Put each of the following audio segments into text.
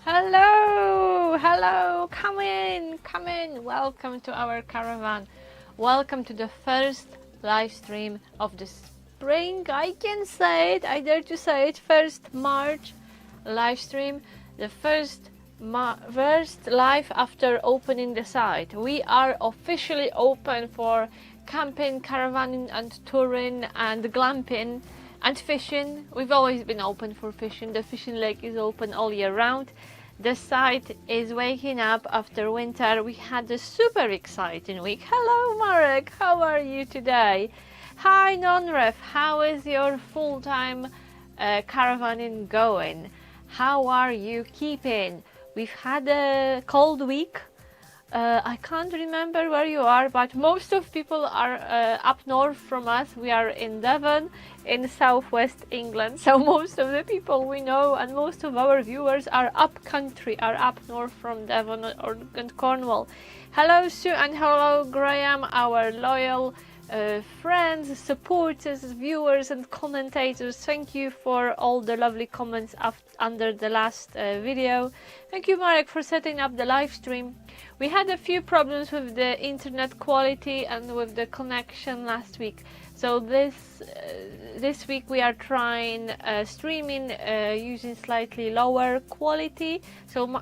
Hello, hello, come in, welcome to our caravan. Welcome to the first live stream of the spring. I can say it, I dare to say it, 1st March live stream, the first live after opening the site. We are officially open for camping, caravanning and touring and glamping and fishing. We've always been open for fishing. The fishing lake is open all year round. The site is waking up after winter. We had a super exciting week. Hello Marek, how are you today? Hi non-ref, how is your full-time caravanning going? How are you keeping? We've had a cold week. I can't remember where you are, but most of people are up north from us. We are in Devon, in southwest England, so most of the people we know and most of our viewers are up country, are up north from Devon and Cornwall. Hello Sue and hello Graham, our loyal friends, supporters, viewers and commentators. Thank you for all the lovely comments under the last video. Thank you Marek for setting up the live stream. We had a few problems with the internet quality and with the connection last week, so this week we are trying streaming using slightly lower quality, so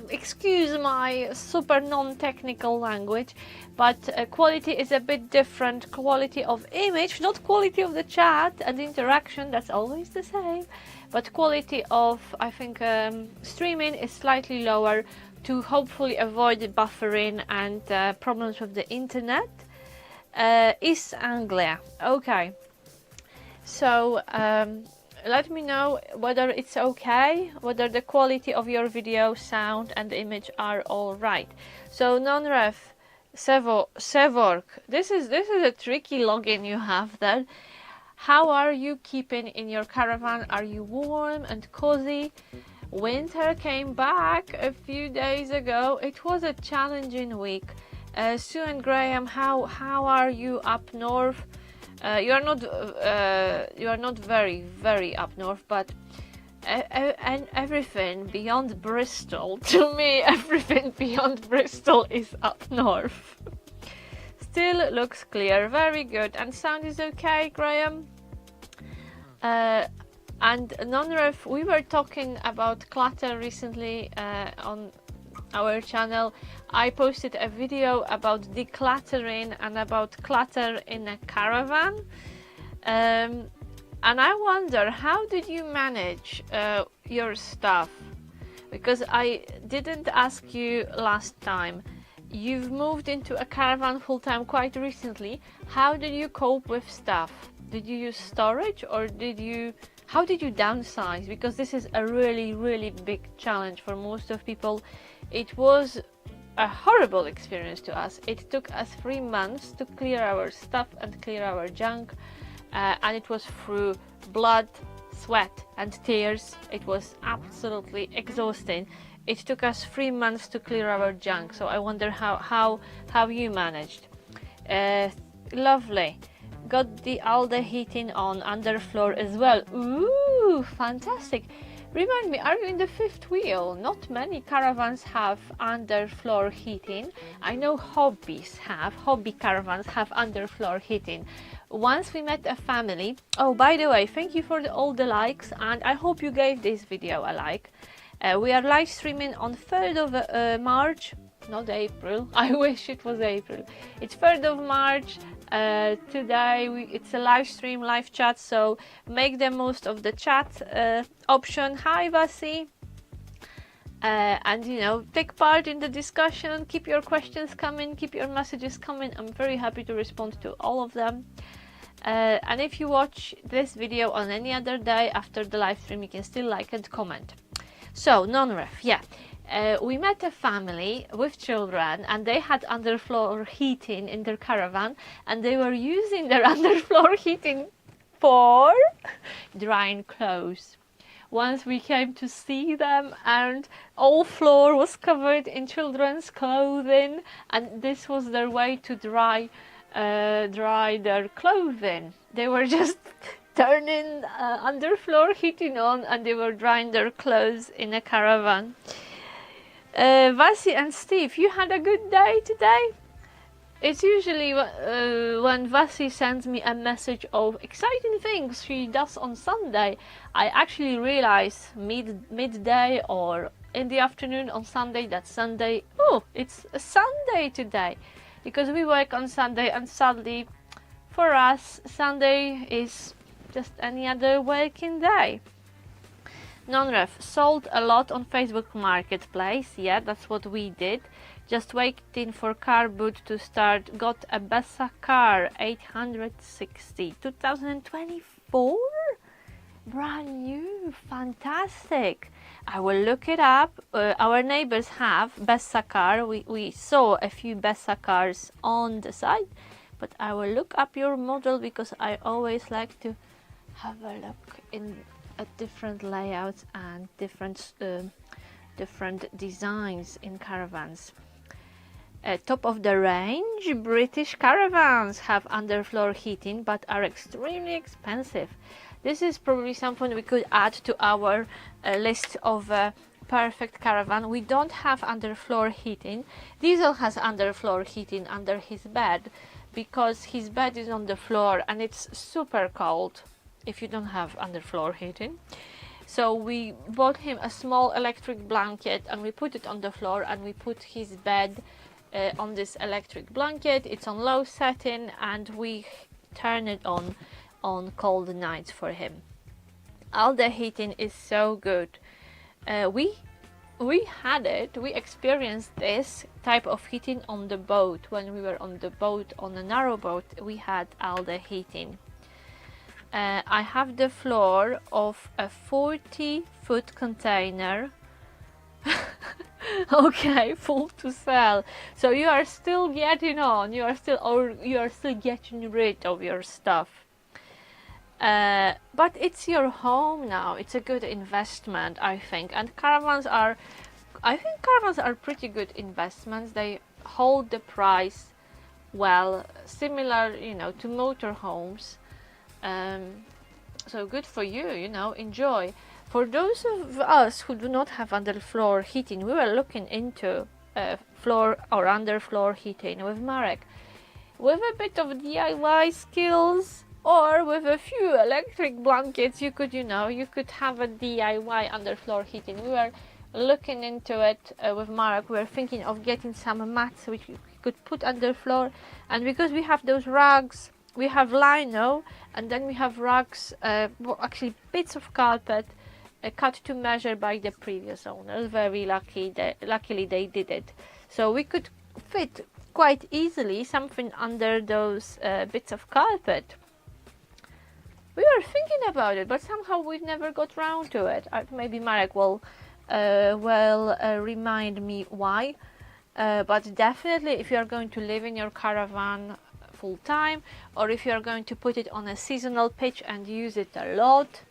excuse my super non-technical language, but quality is a bit different. Quality of image, not quality of the chat and interaction, that's always the same, but quality of, I think, streaming is slightly lower to hopefully avoid buffering and problems with the internet. East Anglia, okay, so let me know whether it's okay, whether the quality of your video, sound and image are all right. So non-ref Sevork, this is a tricky login you have there. How are you keeping in your caravan? Are you warm and cozy? Winter came back a few days ago. It was a challenging week. Sue and Graham, how are you up north? You are not very up north, but and everything beyond Bristol, to me everything beyond Bristol is up north. Still looks clear, very good. And sound is okay, Graham? And non-ref, we were talking about clutter recently on our channel. I posted a video about decluttering and about clutter in a caravan, and I wonder, how did you manage your stuff? Because I didn't ask you last time. You've moved into a caravan full-time quite recently. How did you cope with stuff? Did you use storage, or how did you downsize? Because this is a really big challenge for most of people. It was a horrible experience to us. It took us 3 months to clear our stuff and clear our junk, and it was through blood, sweat and tears. It was absolutely exhausting. It took us 3 months to clear our junk, so I wonder how you managed. Lovely. Got all the heating on underfloor as well. Ooh, fantastic. Remind me, are you in the 5th wheel? Not many caravans have underfloor heating. I know hobby caravans have underfloor heating. Once we met a family. Oh, by the way, thank you for all the likes, and I hope you gave this video a like. We are live streaming on 3rd of March, not April. I wish it was April. It's 3rd of March. Today it's a live stream, live chat, so make the most of the chat option. Hi Vasi, and you know, take part in the discussion, keep your questions coming, keep your messages coming. I'm very happy to respond to all of them. And if you watch this video on any other day after the live stream, you can still like and comment. So non-ref, yeah. We met a family with children, and they had underfloor heating in their caravan, and they were using their underfloor heating for drying clothes. Once we came to see them, and all floor was covered in children's clothing, and this was their way to dry their clothing. They were just turning underfloor heating on, and they were drying their clothes in a caravan. Vasi and Steve, you had a good day today? It's usually when Vasi sends me a message of exciting things she does on Sunday, I actually realize midday or in the afternoon on Sunday that Sunday, oh, it's a Sunday today, because we work on Sunday, and sadly for us Sunday is just any other working day. Non-ref, sold a lot on Facebook Marketplace. Yeah, that's what we did. Just waiting for car boot to start. Got a Bessa car 860 2024, brand new, fantastic. I will look it up. Our neighbors have Bessa car. We saw a few Bessa cars on the site, but I will look up your model because I always like to have a look at different layouts and different designs in caravans. Top of the range British caravans have underfloor heating but are extremely expensive. This is probably something we could add to our list of perfect caravan. We don't have underfloor heating. Diesel has underfloor heating under his bed because his bed is on the floor and it's super cold if you don't have underfloor heating. So we bought him a small electric blanket and we put it on the floor, and we put his bed on this electric blanket. It's on low setting and we turn it on cold nights for him. All the heating is so good. We experienced this type of heating on the boat. When we were on the boat, on a narrow boat, we had all the heating. I have the floor of a 40-foot container. Okay, full to sell. So you are still getting on. You are still getting rid of your stuff. But it's your home now. It's a good investment, I think. And caravans are pretty good investments. They hold the price well, similar, to motorhomes. So good for you, enjoy. For those of us who do not have underfloor heating, we were looking into floor or underfloor heating with Marek. With a bit of DIY skills or with a few electric blankets, you could have a DIY underfloor heating. We were looking into it with Marek. We were thinking of getting some mats which we could put underfloor, and because we have those rugs, we have lino, and then we have rugs, actually bits of carpet cut to measure by the previous owners. Very luckily they did it. So we could fit quite easily something under those bits of carpet. We were thinking about it, but somehow we never got round to it. Maybe Marek will remind me why. But definitely, if you are going to live in your caravan full time, or if you are going to put it on a seasonal pitch and use it a lot,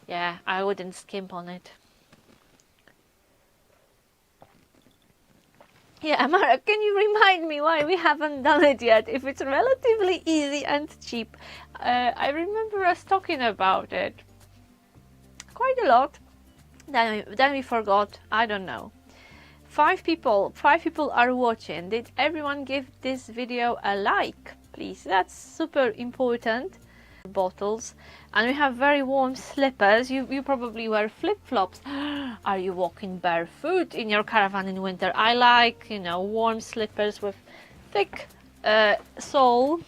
yeah, I wouldn't skimp on it. Yeah, Amara, can you remind me why we haven't done it yet? If it's relatively easy and cheap. I remember us talking about it quite a lot. Then we forgot. I don't know. 5 people are watching. Did everyone give this video a like, please? That's super important. Bottles, and we have very warm slippers. You probably wear flip-flops. Are you walking barefoot in your caravan in winter? I like, warm slippers with thick sole.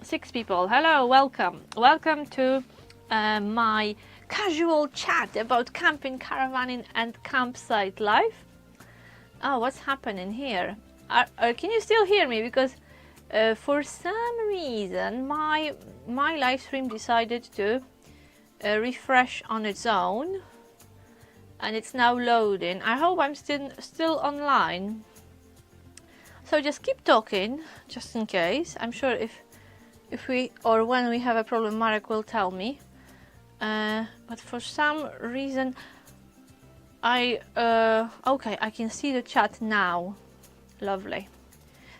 6 people. Hello, welcome to my casual chat about camping, caravanning and campsite life. Oh, what's happening here? Can you still hear me? Because for some reason my live stream decided to refresh on its own, and it's now loading. I hope I'm still online. So just keep talking, just in case. I'm sure if we, or when we have a problem, Marek will tell me. But for some reason, okay, I can see the chat now. Lovely.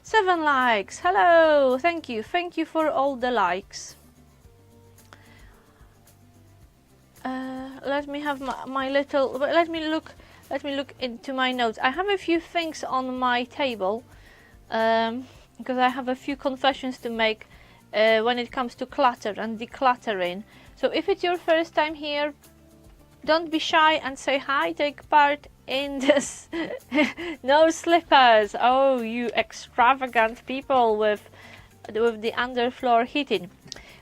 7 likes. Hello. Thank you for all the likes. let me have my little. Let me look. Let me look into my notes. I have a few things on my table because I have a few confessions to make when it comes to clutter and decluttering. So if it's your first time here, don't be shy and say hi. Take part in this. No slippers. Oh, you extravagant people with the underfloor heating.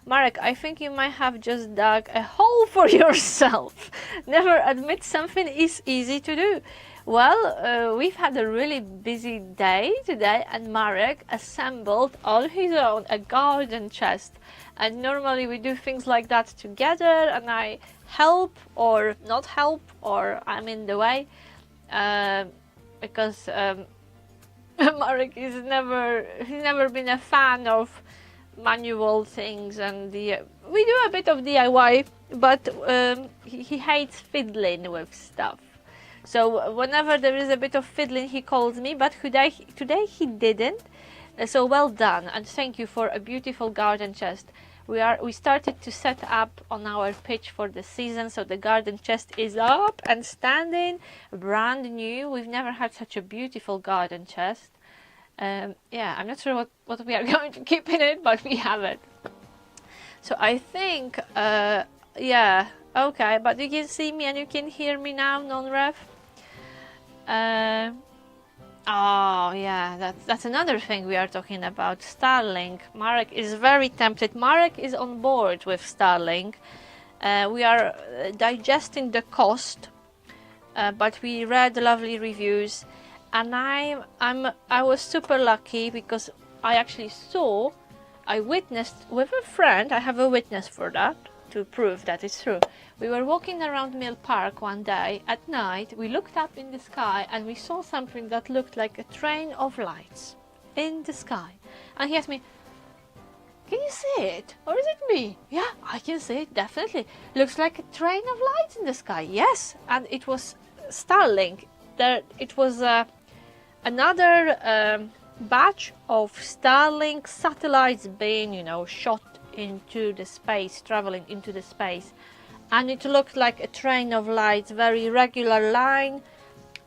Marek, I think you might have just dug a hole for yourself. Never admit something is easy to do. Well, we've had a really busy day today, and Marek assembled on his own a garden chest. And normally we do things like that together, and I help or not help, or I'm in the way, because Marek he's never been a fan of manual things, and we do a bit of DIY, but he hates fiddling with stuff. So whenever there is a bit of fiddling, he calls me, but today he didn't. So well done, and thank you for a beautiful garden chest. We started to set up on our pitch for the season, so the garden chest is up and standing, brand new. We've never had such a beautiful garden chest. Yeah, I'm not sure what we are going to keep in it, but we have it. So I think, yeah, okay, but you can see me and you can hear me now, non-ref. Oh yeah, that's another thing we are talking about, Starlink. Marek is very tempted. Marek is on board with Starlink. We are digesting the cost, but we read lovely reviews, and I was super lucky because I witnessed with a friend. I have a witness for that to prove that it's true. We were walking around Mill Park one day at night. We looked up in the sky and we saw something that looked like a train of lights in the sky. And he asked me, "Can you see it? Or is it me?" "Yeah, I can see it, definitely. Looks like a train of lights in the sky." Yes, and it was Starlink. It was another batch of Starlink satellites being, shot into the space, traveling into the space. And it looked like a train of lights, very regular line,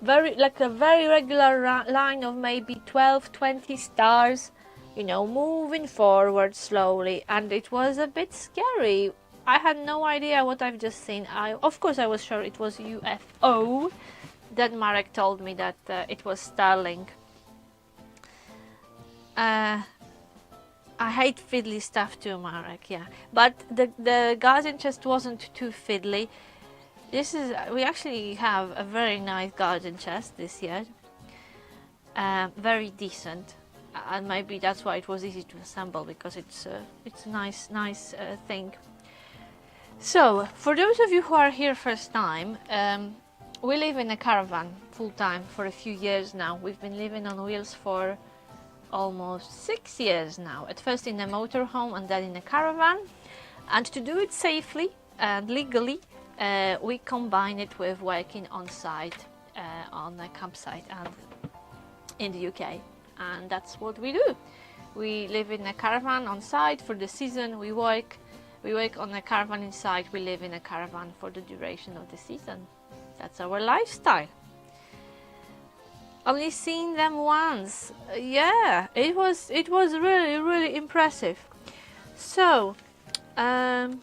very regular line of maybe 12, 20 stars, moving forward slowly. And it was a bit scary. I had no idea what I've just seen. Of course I was sure it was UFO. Then Marek told me that it was Starlink. I hate fiddly stuff too, Marek, yeah. But the garden chest wasn't too fiddly. We actually have a very nice garden chest this year. Very decent. And maybe that's why it was easy to assemble, because it's a nice thing. So, for those of you who are here first time, we live in a caravan full time for a few years now. We've been living on wheels for almost 6 years now. At first in a motorhome and then in a caravan. And to do it safely and legally, we combine it with working on site, on a campsite and in the UK. And that's what we do. We live in a caravan on site for the season. We work on a caravan inside. We live in a caravan for the duration of the season. That's our lifestyle. Only seen them once. Yeah, it was really impressive. So in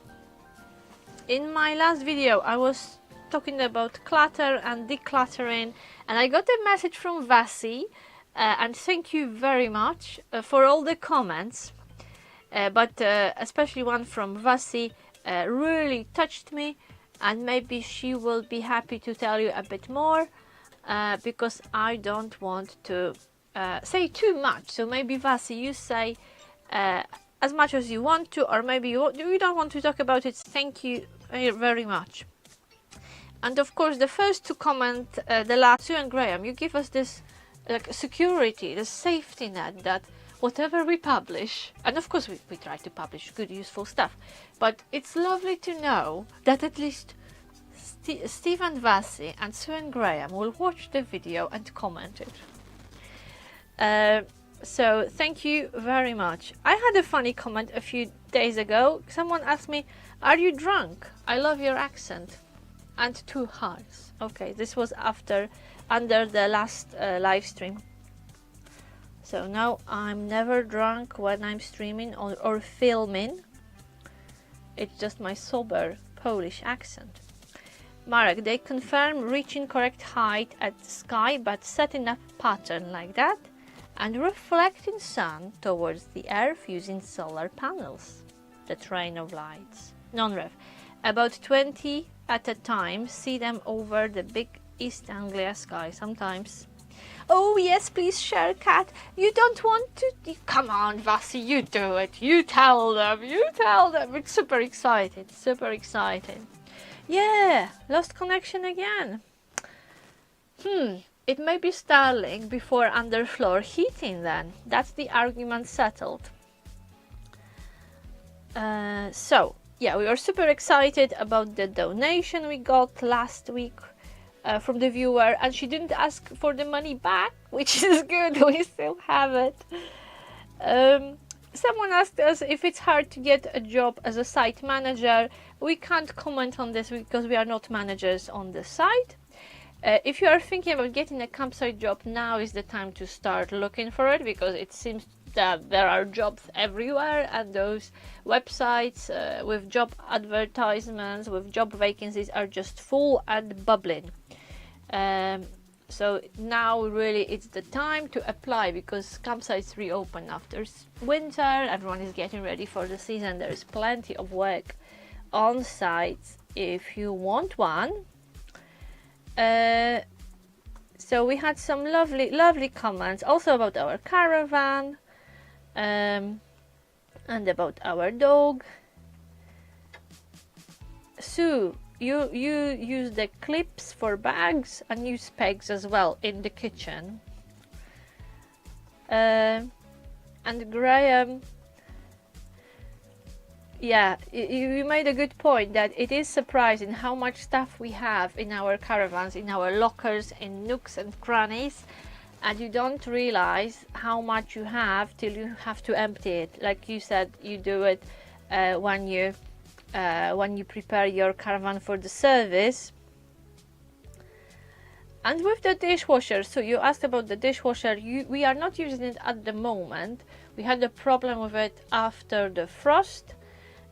my last video I was talking about clutter and decluttering, and I got a message from Vasi, and thank you very much for all the comments, but especially one from Vasi really touched me, and maybe she will be happy to tell you a bit more. Because I don't want to say too much. So maybe Vasi, you say as much as you want to, or maybe you don't want to talk about it. Thank you very much. And of course, the first to comment, the last, Sue and Graham, you give us this security, the safety net that whatever we publish, and of course we try to publish good, useful stuff, but it's lovely to know that at least Stephen Vasi and Sue and Graham will watch the video and comment it. So thank you very much. I had a funny comment a few days ago. Someone asked me, "Are you drunk? I love your accent." And 2 hearts. Okay, this was under the last live stream. So now I'm never drunk when I'm streaming or filming. It's just my sober Polish accent. Marek, they confirm reaching correct height at the sky, but setting up pattern like that and reflecting sun towards the earth using solar panels. The train of lights. Non-ref. About 20 at a time. See them over the big East Anglia sky sometimes. Oh yes, please share, Kat. You don't want to? Come on, Vasi, you do it. You tell them. You tell them. It's super excited. Super excited. Yeah, lost connection again. It may be Starlink before underfloor heating then. That's the argument settled. So, yeah, we were super excited about the donation we got last week from the viewer, and she didn't ask for the money back, which is good. We still have it. Someone asked us if it's hard to get a job as a site manager. We can't comment on this because we are not managers on the site. If you are thinking about getting a campsite job, now is the time to start looking for it, because it seems that there are jobs everywhere, and those websites with job advertisements, with job vacancies are just full and bubbling. So now really it's the time to apply, because campsites reopen after winter, everyone is getting ready for the season. There is plenty of work on sites if you want one. So we had some lovely comments also about our caravan and about our dog. Sue, you use the clips for bags and use pegs as well in the kitchen. And Graham, yeah, you made a good point that it is surprising how much stuff we have in our caravans, in our lockers, in nooks and crannies, and you don't realize how much you have till you have to empty it. Like you said, you do it when you prepare your caravan for the service. And with the dishwasher, so you asked about the dishwasher, we are not using it at the moment. We had a problem with it after the frost.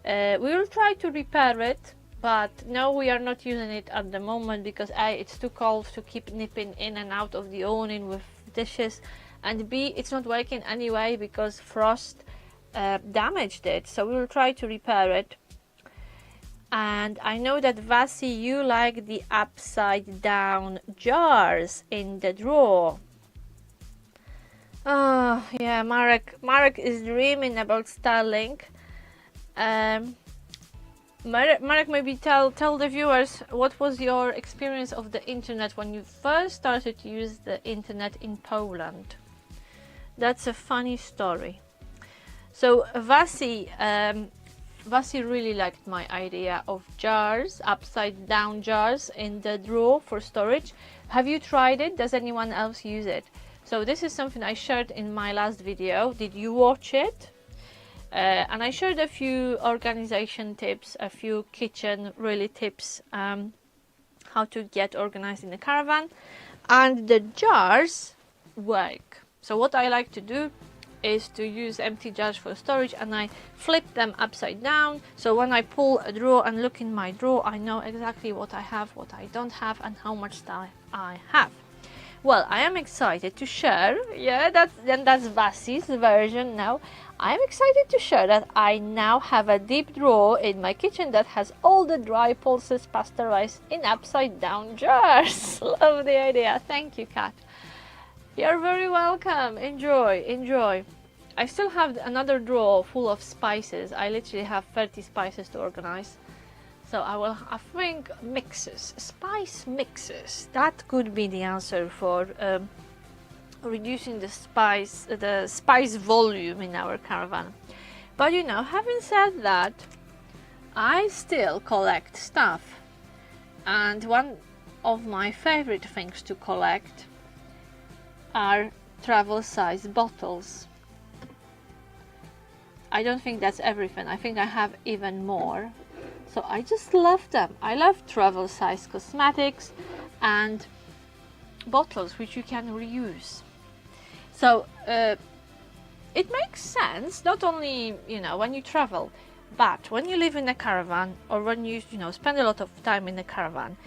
We will try to repair it, but no, we are not using it at the moment because A, it's too cold to keep nipping in and out of the awning with dishes, and B, it's not working anyway because frost damaged it. So we will try to repair it. And I know that Vasi, you like the upside down jars in the drawer. Oh yeah, Marek is dreaming about Starlink. Marek, maybe tell the viewers, what was your experience of the internet when you first started to use the internet in Poland? That's a funny story. So Vasi really liked my idea of jars, upside down jars in the drawer for storage. Have you tried it? Does anyone else use it? So this is something I shared in my last video. Did you watch it? And I shared a few organization tips, a few kitchen really tips, how to get organized in the caravan, and the jars work. So what I like to do is to use empty jars for storage, and I flip them upside down, so when I pull a drawer and look in my drawer, I know exactly what I have, what I don't have, and how much stuff I have. Well, I am excited to share, yeah, that's Vasi's version now. I'm excited to share that I now have a deep drawer in my kitchen that has all the dry pulses pasteurized in upside down jars. Love the idea. Thank you, Kat. You're very welcome. Enjoy. I still have another drawer full of spices. I literally have 30 spices to organize. So I think mixes, spice mixes. That could be the answer for reducing the spice volume in our caravan. But you know, having said that, I still collect stuff, and one of my favorite things to collect are travel size bottles. I don't think that's everything. I think I have even more. So I just love them. I love travel size cosmetics and bottles which you can reuse. So it makes sense, not only, you know, when you travel, but when you live in a caravan, or when you know, spend a lot of time in a caravan,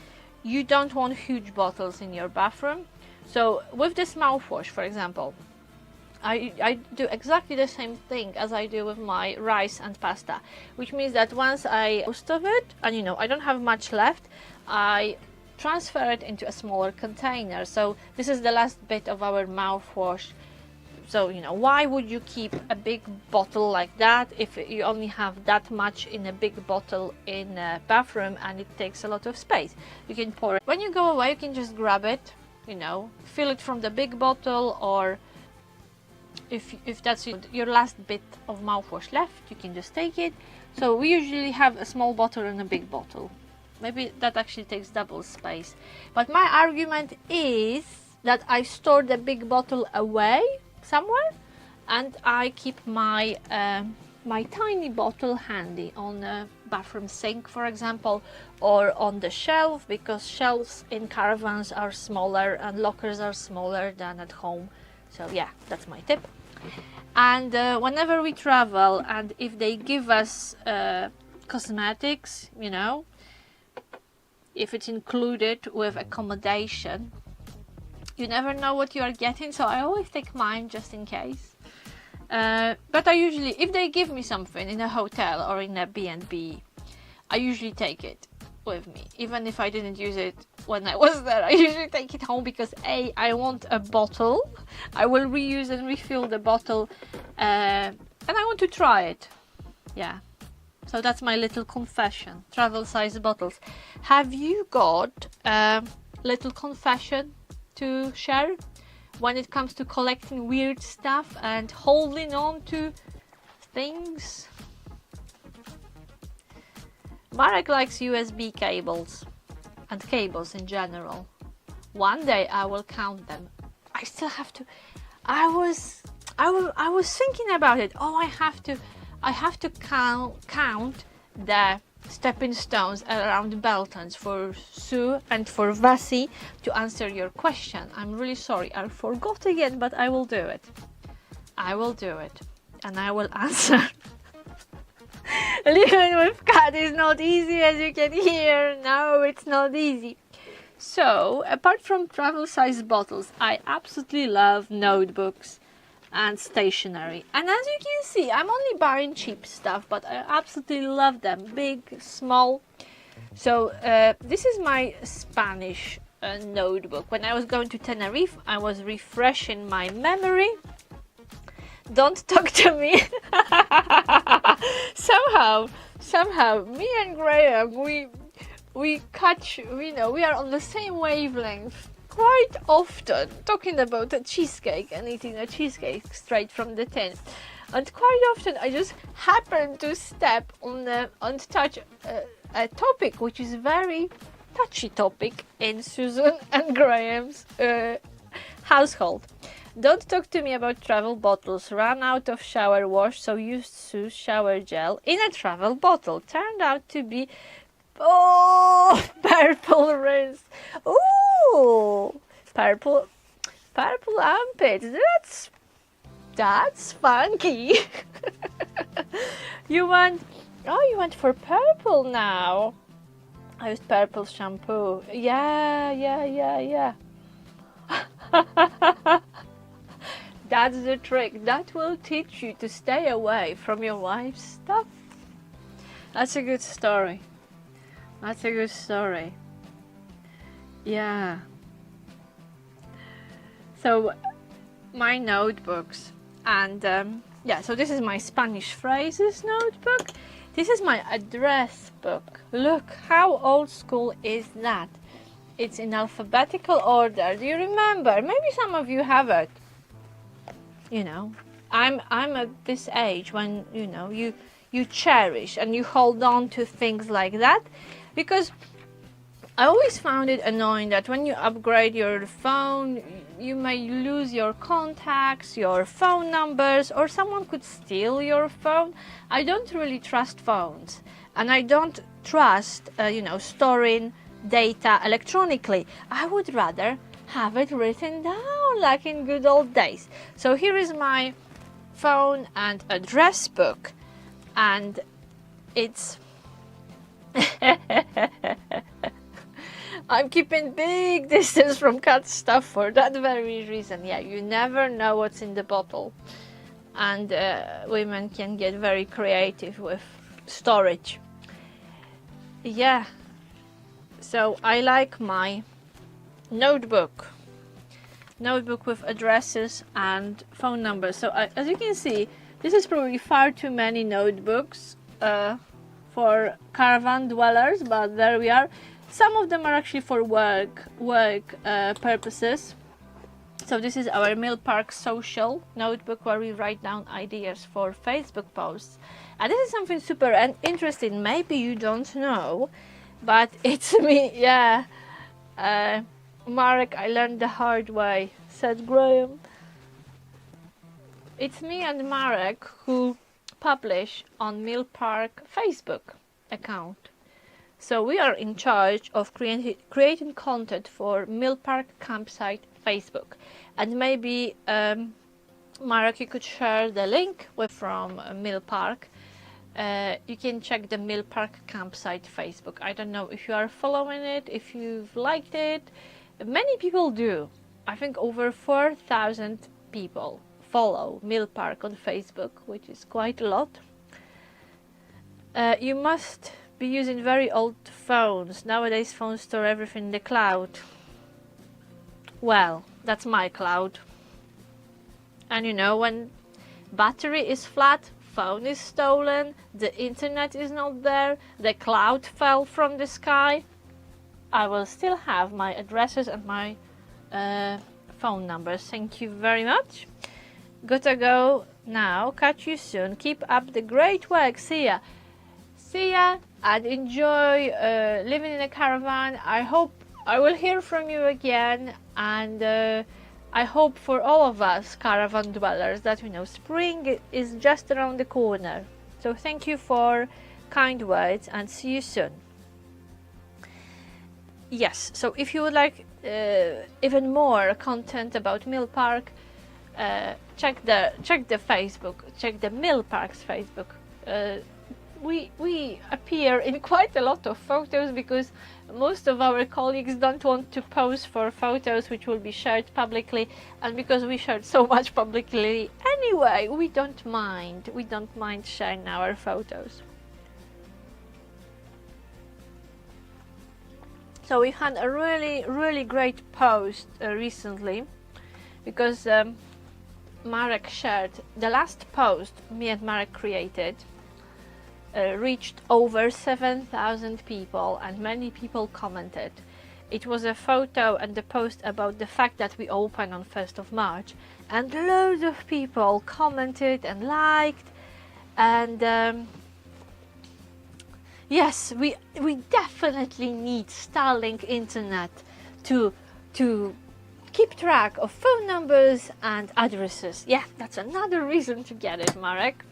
you don't want huge bottles in your bathroom. So with this mouthwash, for example, I do exactly the same thing as I do with my rice and pasta, which means that once I most of it, and you know, I don't have much left, I transfer it into a smaller container. So this is the last bit of our mouthwash. So, you know, why would you keep a big bottle like that if you only have that much in a big bottle in a bathroom and it takes a lot of space? You can pour it. When you go away, you can just grab it, you know, fill it from the big bottle, or if that's your last bit of mouthwash left, you can just take it. So we usually have a small bottle and a big bottle. Maybe that actually takes double space. But my argument is that I store the big bottle away somewhere, and I keep my my tiny bottle handy on a bathroom sink, for example, or on the shelf, because shelves in caravans are smaller and lockers are smaller than at home. So yeah, that's my tip. And whenever we travel, and if they give us cosmetics, you know, if it's included with accommodation, you never know what you are getting, so I always take mine just in case. But I usually, if they give me something in a hotel or in a B&B, I usually take it with me. Even if I didn't use it when I was there, I usually take it home, because A, I want a bottle. I will reuse and refill the bottle, and I want to try it. Yeah. So that's my little confession. Travel size bottles. Have you got a little confession to share when it comes to collecting weird stuff and holding on to things? Marek likes USB cables and cables in general. One day I will count them. I still have to. I was thinking about it. Oh, I have to count the stepping stones around Beltons for Sue and for Vasi to answer your question. I'm really sorry, I forgot again, but I will do it. I will do it, and I will answer. Living with cat is not easy, as you can hear. No, it's not easy. So, apart from travel size bottles, I absolutely love notebooks and stationery. And as you can see, I'm only buying cheap stuff, but I absolutely love them, big, small. So this is my Spanish notebook. When I was going to Tenerife, I was refreshing my memory. Don't talk to me. somehow me and Graham, we catch, you know, we are on the same wavelength quite often, talking about a cheesecake and eating a cheesecake straight from the tin. And quite often I just happen to step on touch a topic which is very touchy topic in Susan and Graham's household. Don't talk to me about travel bottles. Ran out of shower wash, so used Sue's shower gel in a travel bottle. Turned out to be purple rinse. Ooh, purple armpits. That's funky. You went for purple now. I used purple shampoo. Yeah. That's the trick. That will teach you to stay away from your wife's stuff. That's a good story. Yeah. So my notebooks, and so this is my Spanish phrases notebook. This is my address book. Look how old school is that. It's in alphabetical order. Do you remember? Maybe some of you have it. You know, I'm at this age when, you know, you cherish and you hold on to things like that, because I always found it annoying that when you upgrade your phone, you may lose your contacts, your phone numbers, or someone could steal your phone. I don't really trust phones, and I don't trust, storing data electronically. I would rather have it written down like in good old days. So here is my phone and address book, and it's I'm keeping big distance from cat stuff for that very reason. Yeah, you never know what's in the bottle, and women can get very creative with storage. Yeah, so I like my notebook with addresses and phone numbers. So as you can see, this is probably far too many notebooks for caravan dwellers, but there we are. Some of them are actually for work purposes. So this is our Mill Park social notebook where we write down ideas for Facebook posts. And this is something super interesting. Maybe you don't know, but it's me. Yeah, Marek, I learned the hard way, said Graham. It's me and Marek who publish on Mill Park Facebook account. So we are in charge of creating content for Mill Park Campsite Facebook. And maybe, Marek, you could share the link from Mill Park. You can check the Mill Park Campsite Facebook. I don't know if you are following it, if you've liked it. Many people do. I think over 4,000 people follow Mill Park on Facebook, which is quite a lot. You must be using very old phones. Nowadays phones store everything in the cloud. Well, that's my cloud. And when battery is flat, phone is stolen, the internet is not there, the cloud fell from the sky, I will still have my addresses and my phone numbers. Thank you very much. Gotta go now. Catch you soon. Keep up the great work. See ya. See ya, and enjoy living in a caravan. I hope I will hear from you again, and I hope for all of us caravan dwellers that spring is just around the corner. So thank you for kind words, and see you soon. Yes, so if you would like even more content about Mill Park, check the Facebook, check the Mill Park's Facebook. We appear in quite a lot of photos because most of our colleagues don't want to pose for photos which will be shared publicly, and because we shared so much publicly anyway, we don't mind sharing our photos. So we had a really great post recently, because Marek shared the last post me and Marek created. Reached over 7,000 people, and many people commented. It was a photo and a post about the fact that we open on 1st of March, and loads of people commented and liked, and yes, we definitely need Starlink internet to keep track of phone numbers and addresses. Yeah, that's another reason to get it, Marek.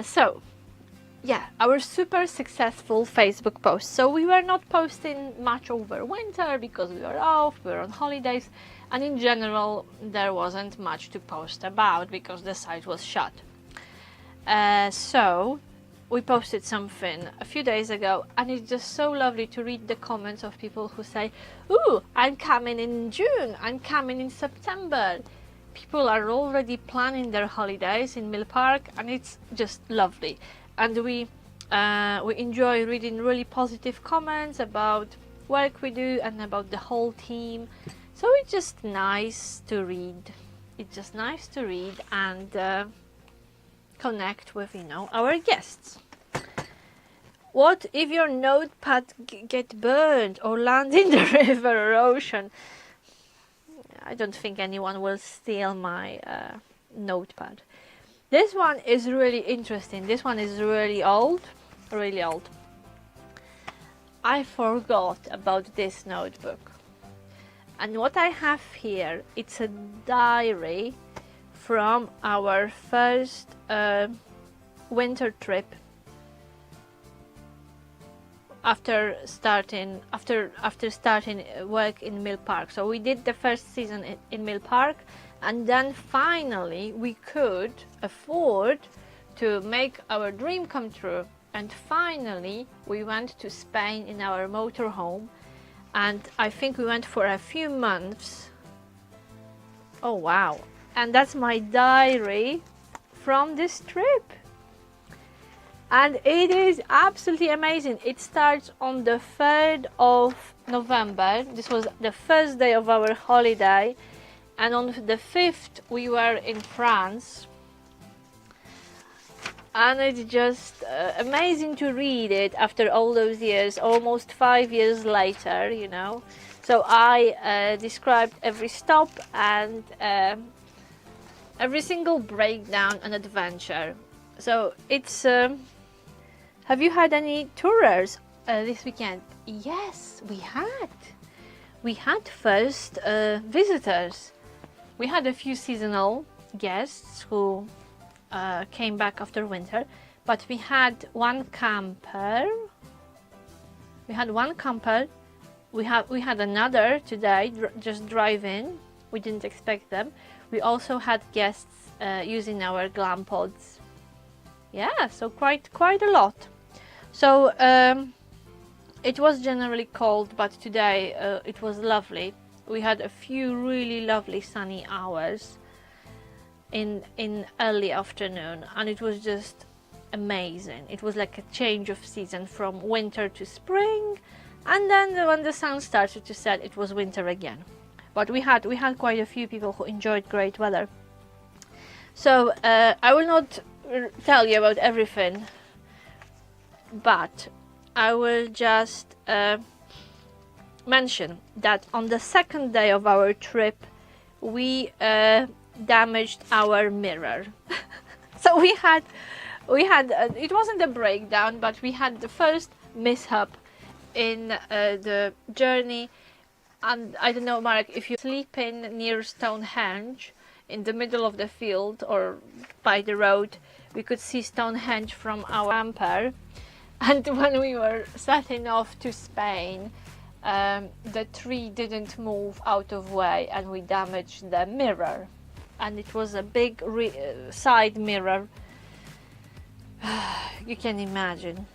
So, yeah, our super successful Facebook post. So we were not posting much over winter because we were off, we were on holidays, and in general there wasn't much to post about because the site was shut. So we posted something a few days ago, and it's just so lovely to read the comments of people who say, "Ooh, I'm coming in June, I'm coming in September." People are already planning their holidays in Mill Park, and it's just lovely. And we enjoy reading really positive comments about work we do and about the whole team. So it's just nice to read. It's just nice to read and connect with our guests. What if your notepad get burned or land in the river or ocean? I don't think anyone will steal my notepad. This one is really interesting. This one is really old, really old. I forgot about this notebook. And what I have here, it's a diary from our first winter trip after starting work in Mill Park. So we did the first season in Mill Park, and then finally we could afford to make our dream come true, and finally we went to Spain in our motorhome, and I think we went for a few months. Oh wow. And that's my diary from this trip. And it is absolutely amazing. It starts on the 3rd of November. This was the first day of our holiday. And on the 5th, we were in France. And it's just amazing to read it after all those years, almost 5 years later, you know. So I described every stop and every single breakdown and adventure. So it's... have you had any tourers this weekend? Yes, we had. We had first visitors. We had a few seasonal guests who came back after winter, but we had one camper. We had another today just drive in. We didn't expect them. We also had guests using our glam pods. Yeah, so quite a lot. So it was generally cold, but today it was lovely. We had a few really lovely sunny hours in early afternoon, and it was just amazing. It was like a change of season from winter to spring, and then when the sun started to set, it was winter again. But we had quite a few people who enjoyed great weather. So I will not tell you about everything, but I will just mention that on the second day of our trip we damaged our mirror. So we had it wasn't a breakdown, but we had the first mishap in the journey. And I don't know, Marek, if you sleep in near Stonehenge in the middle of the field or by the road, we could see Stonehenge from our camper. And when we were setting off to Spain, the tree didn't move out of way and we damaged the mirror. And it was a big side mirror. You can imagine.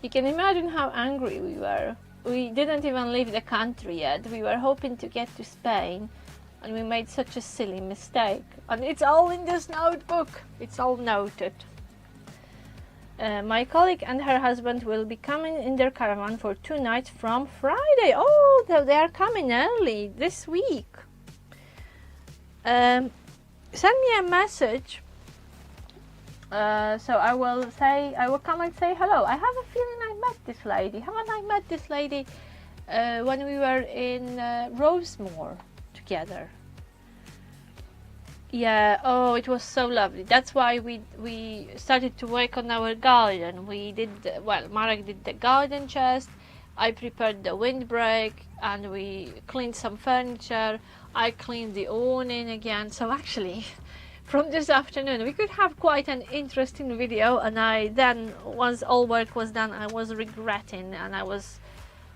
You can imagine how angry we were. We didn't even leave the country yet. We were hoping to get to Spain, and we made such a silly mistake. And it's all in this notebook. It's all noted. My colleague and her husband will be coming in their caravan for 2 nights from Friday. Oh, they are coming early this week. Send me a message. So I will come and say hello. I have a feeling I met this lady. Haven't I met this lady when we were in Rosemore together? Yeah, oh, it was so lovely. That's why we started to work on our garden. We did, Marek did the garden chest, I prepared the windbreak, and we cleaned some furniture. I cleaned the awning again. So actually, from this afternoon, we could have quite an interesting video. And I then, once all work was done, I was regretting, and I was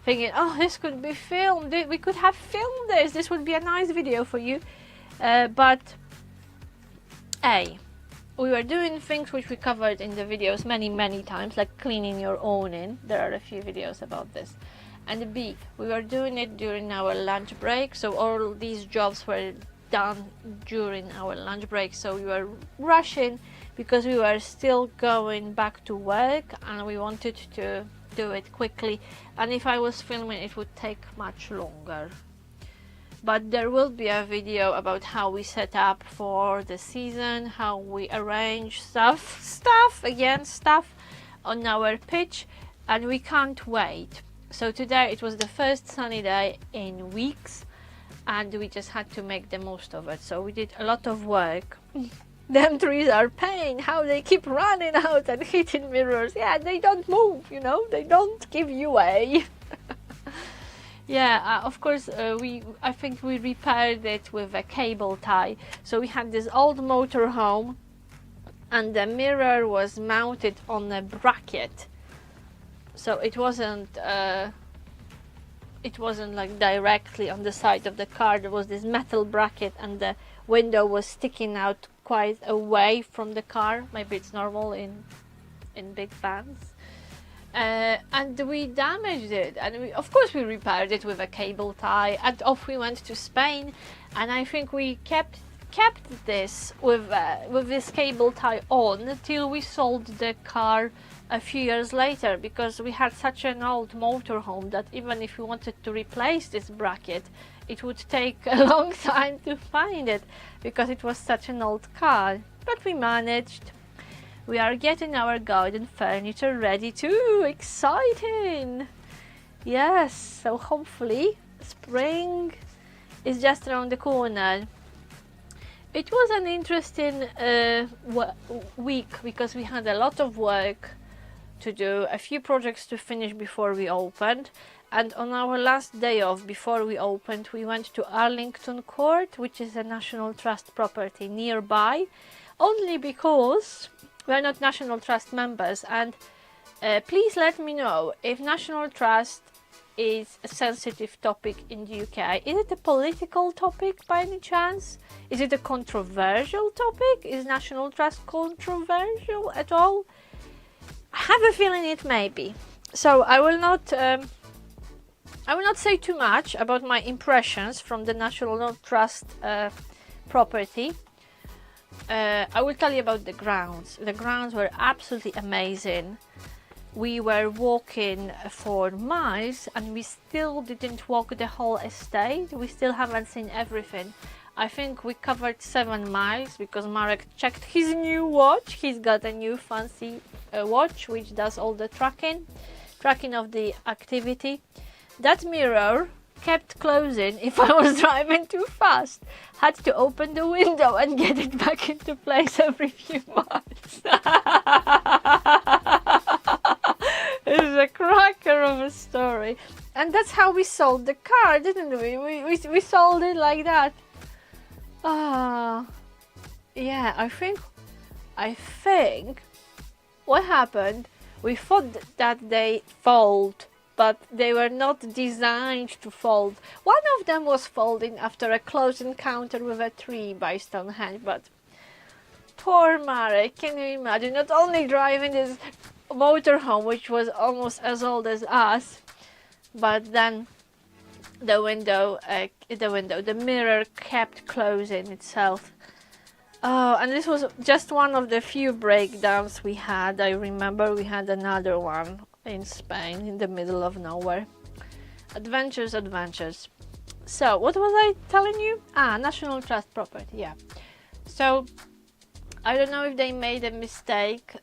thinking, oh, this could be filmed. We could have filmed this. This would be a nice video for you. But A, we were doing things which we covered in the videos many times, like cleaning your awning. There are a few videos about this. And B, we were doing it during our lunch break, so all these jobs were done during our lunch break, so we were rushing because we were still going back to work and we wanted to do it quickly, and if I was filming it would take much longer. But there will be a video about how we set up for the season, how we arrange stuff on our pitch, and we can't wait. So today it was the first sunny day in weeks, and we just had to make the most of it. So we did a lot of work. Them trees are pain, how they keep running out and hitting mirrors. Yeah, they don't move, you know, they don't give you way. Yeah, of course, I think we repaired it with a cable tie. So we had this old motorhome, and the mirror was mounted on a bracket. So it wasn't like directly on the side of the car. There was this metal bracket, and the window was sticking out quite away from the car. Maybe it's normal in big vans. And we damaged it, and of course we repaired it with a cable tie, and off we went to Spain. And I think we kept this with this cable tie on until we sold the car a few years later, because we had such an old motorhome that even if we wanted to replace this bracket, it would take a long time to find it, because it was such an old car. But we managed. We are getting our garden furniture ready too. Exciting! Yes, so hopefully spring is just around the corner. It was an interesting week, because we had a lot of work to do, a few projects to finish before we opened. And on our last day off before we opened, we went to Arlington Court, which is a National Trust property nearby, only because we're not National Trust members. And please let me know if National Trust is a sensitive topic in the UK. Is it a political topic by any chance? Is it a controversial topic? Is National Trust controversial at all? I have a feeling it may be. So I will not say too much about my impressions from the National Trust property. I will tell you about the grounds. The grounds were absolutely amazing. We were walking for miles, and we still didn't walk the whole estate. We still haven't seen everything. I think we covered 7 miles because Marek checked his new watch. He's got a new fancy watch which does all the tracking of the activity. That mirror kept closing if I was driving too fast. Had to open the window and get it back into place every few miles. It's a cracker of a story. And that's how we sold the car, didn't we? We sold it like that. Yeah, I think what happened, we thought that they fold, but they were not designed to fold. One of them was folding after a close encounter with a tree by Stonehenge, but poor Marek, can you imagine? Not only driving this motorhome, which was almost as old as us, but then the mirror kept closing itself. Oh, and this was just one of the few breakdowns we had. I remember we had another one in Spain, in the middle of nowhere. Adventures. So, what was I telling you? National Trust property, yeah. So, I don't know if they made a mistake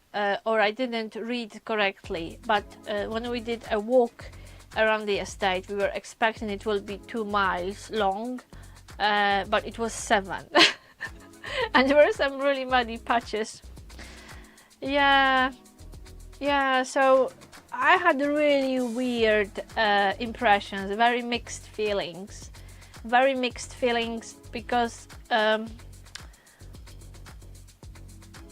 or I didn't read correctly, but when we did a walk around the estate, we were expecting it will be 2 miles long, but it was 7. And there were some really muddy patches. Yeah, so I had really weird impressions, very mixed feelings because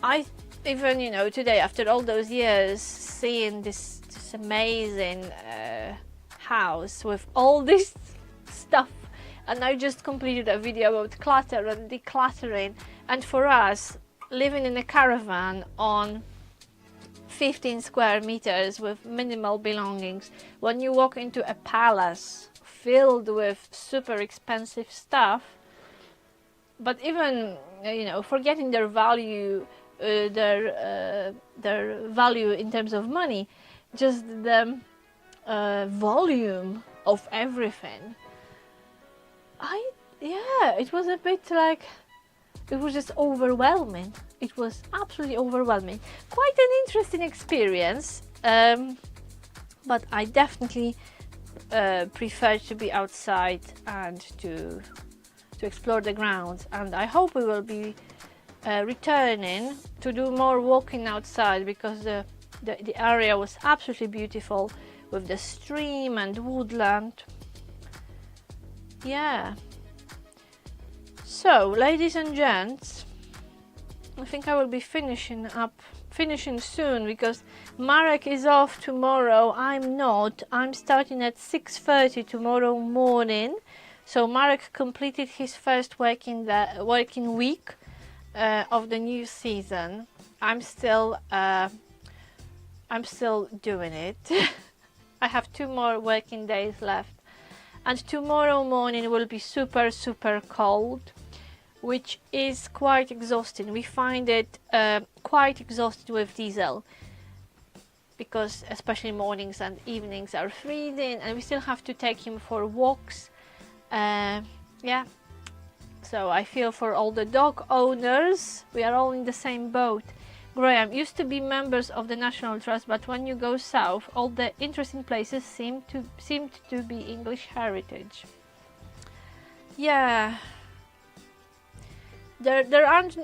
I even, today, after all those years, seeing this amazing house with all this stuff, and I just completed a video about clutter and decluttering. And for us, living in a caravan on 15 square meters with minimal belongings, when you walk into a palace filled with super expensive stuff, but even forgetting their value, their value in terms of money, just the volume of everything. It was a bit like, it was just overwhelming. It was absolutely overwhelming. Quite an interesting experience, but I definitely prefer to be outside and to explore the grounds. And I hope we will be returning to do more walking outside, because the area was absolutely beautiful with the stream and woodland. Yeah. So, ladies and gents, I think I will be finishing soon, because Marek is off tomorrow. I'm not. I'm starting at 6:30 tomorrow morning. So Marek completed his first working week of the new season. I'm still doing it. I have 2 more working days left, and tomorrow morning will be super cold, which is quite exhausting. We find it quite exhausting with Diesel, because especially mornings and evenings are freezing, and we still have to take him for walks. Yeah, so I feel for all the dog owners. We are all in the same boat. Graham, used to be members of the National Trust, but when you go south, all the interesting places seemed to be English heritage. Yeah. There aren't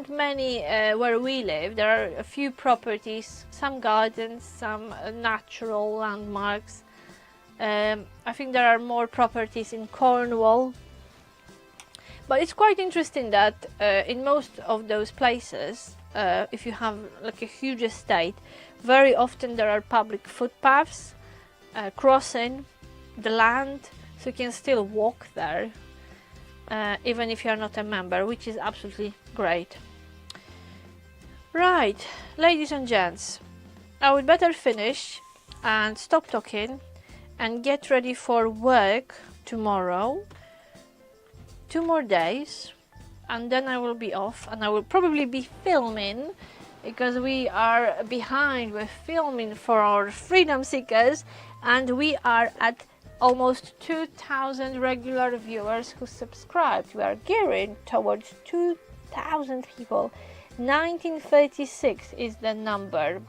many where we live. There are a few properties, some gardens, some natural landmarks. I think there are more properties in Cornwall. But it's quite interesting that in most of those places, if you have like a huge estate, very often there are public footpaths crossing the land, so you can still walk there. Even if you are not a member, which is absolutely great. Right, ladies and gents, I would better finish and stop talking and get ready for work tomorrow. 2 more days, and then I will be off, and I will probably be filming, because we are behind with filming for our freedom seekers, and we are at almost 2,000 regular viewers who subscribed. We are gearing towards 2,000 people. 1936 is the number.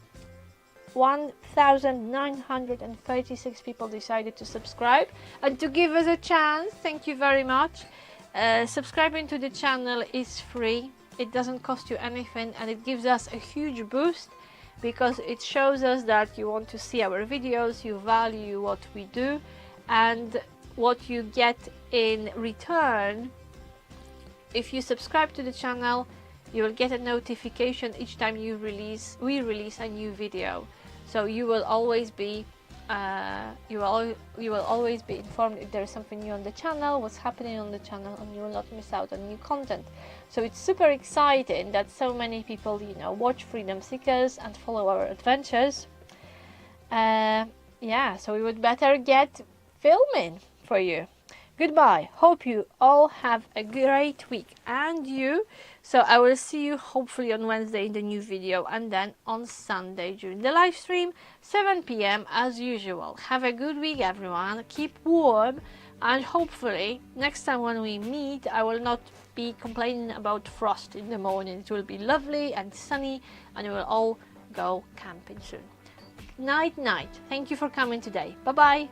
1,936 people decided to subscribe and to give us a chance. Thank you very much. Subscribing to the channel is free. It doesn't cost you anything, and it gives us a huge boost, because it shows us that you want to see our videos, you value what we do, and what you get in return. If you subscribe to the channel, you will get a notification each time we release a new video. So you will always be informed if there is something new on the channel, what's happening on the channel, and you will not miss out on new content. So it's super exciting that so many people, watch Freedom Seekers and follow our adventures. Yeah, so we would better get filming for you. Goodbye. Hope you all have a great week, and you. So I will see you hopefully on Wednesday in the new video, and then on Sunday during the live stream, 7 p.m. as usual. Have a good week, everyone. Keep warm, and hopefully next time when we meet, I will not be complaining about frost in the morning. It will be lovely and sunny, and we will all go camping soon. Night. Thank you for coming today. Bye bye.